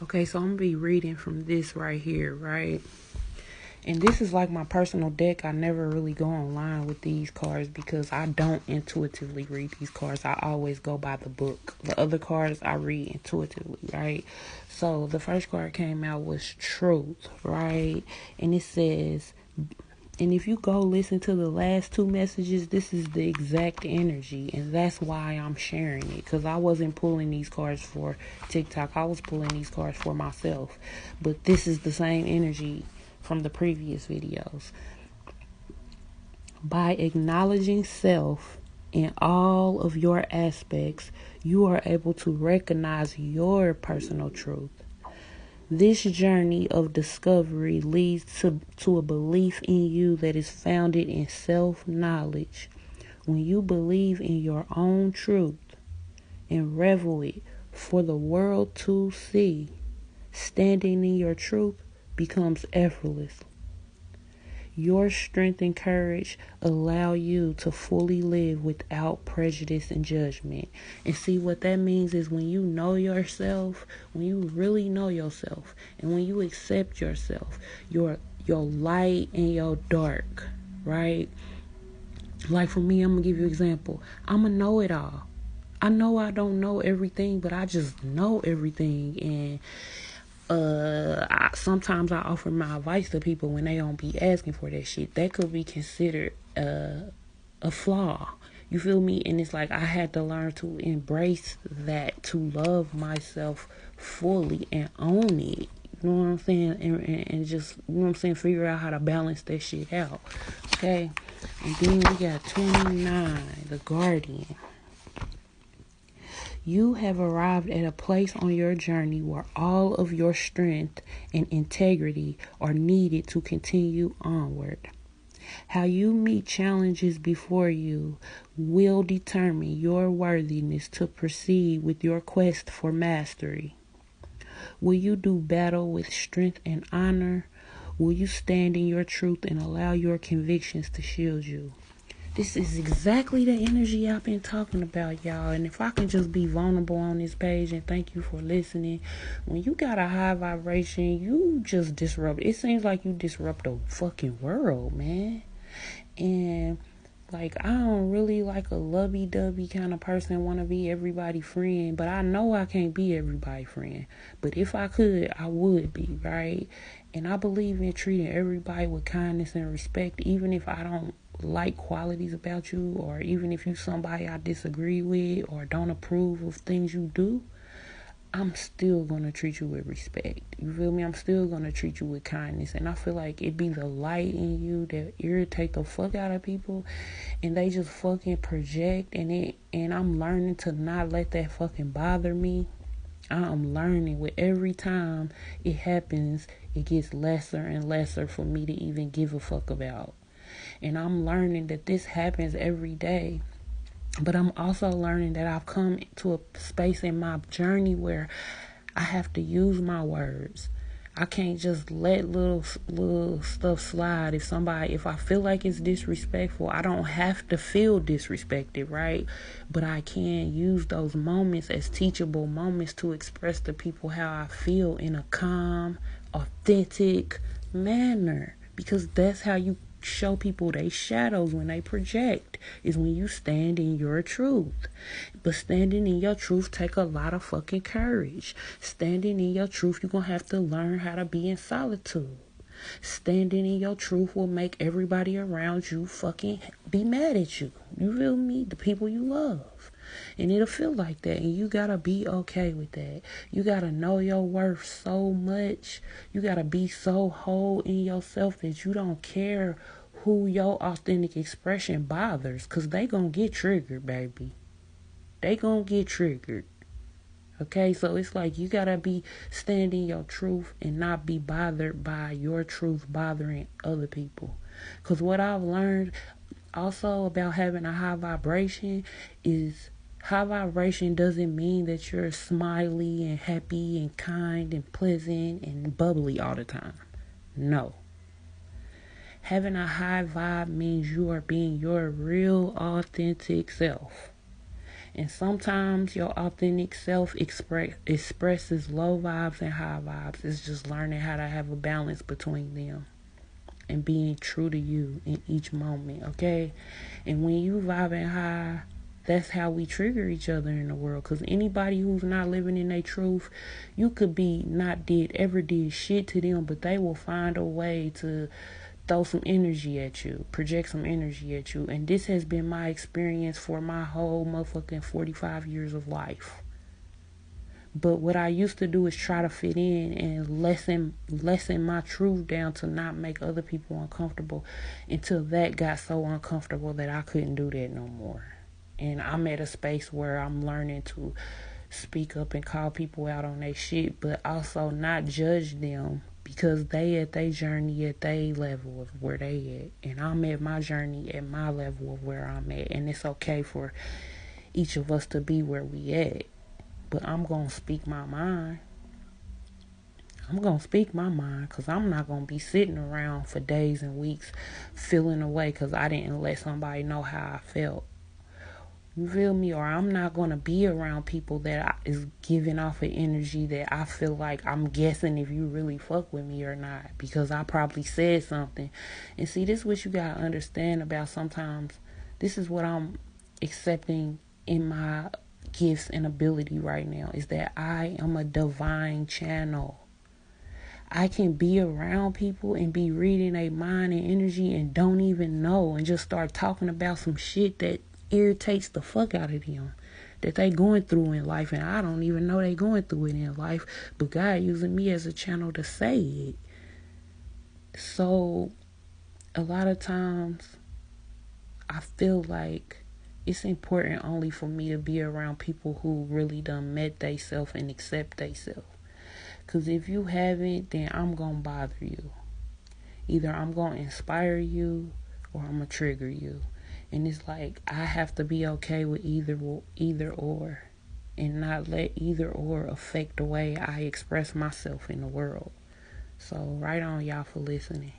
Okay, so I'm gonna be reading from this right here, right? And this is like my personal deck. I never really go online with these cards because I don't intuitively read these cards. I always go by the book. The other cards I read intuitively, right? So the first card came out was Truth, right? And it says, and if you go listen to the last two messages, this is the exact energy. And that's why I'm sharing it. Because I wasn't pulling these cards for TikTok. I was pulling these cards for myself. But this is the same energy from the previous videos. By acknowledging self in all of your aspects, you are able to recognize your personal truth. This journey of discovery leads to a belief in you that is founded in self-knowledge. When you believe in your own truth and revel it for the world to see, standing in your truth becomes effortless. Your strength and courage allow you to fully live without prejudice and judgment. And see, what that means is when you know yourself, when you really know yourself, and when you accept yourself, your light and your dark, right? Like for me, I'm going to give you an example. I'm a know-it-all. I know I don't know everything, but I just know everything. And sometimes I offer my advice to people when they don't be asking for that shit. That could be considered a flaw. You feel me? And it's like I had to learn to embrace that, to love myself fully and own it. You know what I'm saying? And just, you know what I'm saying, figure out how to balance that shit out. Okay? And then we got 29, the Guardian. You have arrived at a place on your journey where all of your strength and integrity are needed to continue onward. How you meet challenges before you will determine your worthiness to proceed with your quest for mastery. Will you do battle with strength and honor? Will you stand in your truth and allow your convictions to shield you? This is exactly the energy I've been talking about, y'all. And if I can just be vulnerable on this page, and thank you for listening. When you got a high vibration, you just disrupt. It seems like you disrupt the fucking world, man. And like, I don't really like a lovey-dovey kind of person, want to be everybody's friend. But I know I can't be everybody's friend. But if I could, I would be, right? And I believe in treating everybody with kindness and respect, even if I don't like qualities about you, or even if you somebody I disagree with or don't approve of things you do. I'm still gonna treat you with respect. You feel me? I'm still gonna treat you with kindness. And I feel like it be the light in you that irritate the fuck out of people, and they just fucking project. And I'm learning to not let that fucking bother me. I'm learning with every time it happens, it gets lesser and lesser for me to even give a fuck about. And I'm learning that this happens every day. But I'm also learning that I've come to a space in my journey where I have to use my words. I can't just let little stuff slide. If I feel like it's disrespectful, I don't have to feel disrespected, right? But I can use those moments as teachable moments to express to people how I feel in a calm, authentic manner. Because that's how you show people they shadows when they project, is when you stand in your truth. But standing in your truth take a lot of fucking courage. Standing in your truth, you're gonna have to learn how to be in solitude. Standing in your truth will make everybody around you fucking be mad at you. You feel me? The people you love. And it'll feel like that. And you gotta be okay with that. You gotta know your worth so much. You gotta be so whole in yourself that you don't care who your authentic expression bothers. Cause they gonna get triggered, baby. They gonna get triggered. Okay, so it's like you gotta be standing your truth and not be bothered by your truth bothering other people. Cause what I've learned also about having a high vibration is high vibration doesn't mean that you're smiley and happy and kind and pleasant and bubbly all the time. No. Having a high vibe means you are being your real authentic self. And sometimes your authentic self expresses low vibes and high vibes. It's just learning how to have a balance between them and being true to you in each moment, okay? And when you vibing high, that's how we trigger each other in the world. Because anybody who's not living in their truth, you could be not ever did shit to them, but they will find a way to throw some energy at you, project some energy at you. And this has been my experience for my whole motherfucking 45 years of life. But what I used to do is try to fit in and lessen my truth down to not make other people uncomfortable, until that got so uncomfortable that I couldn't do that no more. And I'm at a space where I'm learning to speak up and call people out on their shit, but also not judge them, because they at their journey at their level of where they at, and I'm at my journey at my level of where I'm at. And it's okay for each of us to be where we at. But I'm gonna speak my mind. I'm gonna speak my mind, because I'm not gonna be sitting around for days and weeks feeling away because I didn't let somebody know how I felt. You feel me? Or I'm not going to be around people that is giving off an energy that I feel like I'm guessing if you really fuck with me or not, because I probably said something. And see, this is what you got to understand about sometimes. This is what I'm accepting in my gifts and ability right now, is that I am a divine channel. I can be around people and be reading their mind and energy and don't even know, and just start talking about some shit that irritates the fuck out of them, that they going through in life, and I don't even know they going through it in life, but God using me as a channel to say it. So a lot of times I feel like it's important only for me to be around people who really done met theyself and accept theyself. Because if you haven't, then I'm gonna bother you. Either I'm gonna inspire you or I'm gonna trigger you. And it's like, I have to be okay with either or, and not let either or affect the way I express myself in the world. So right on, y'all, for listening.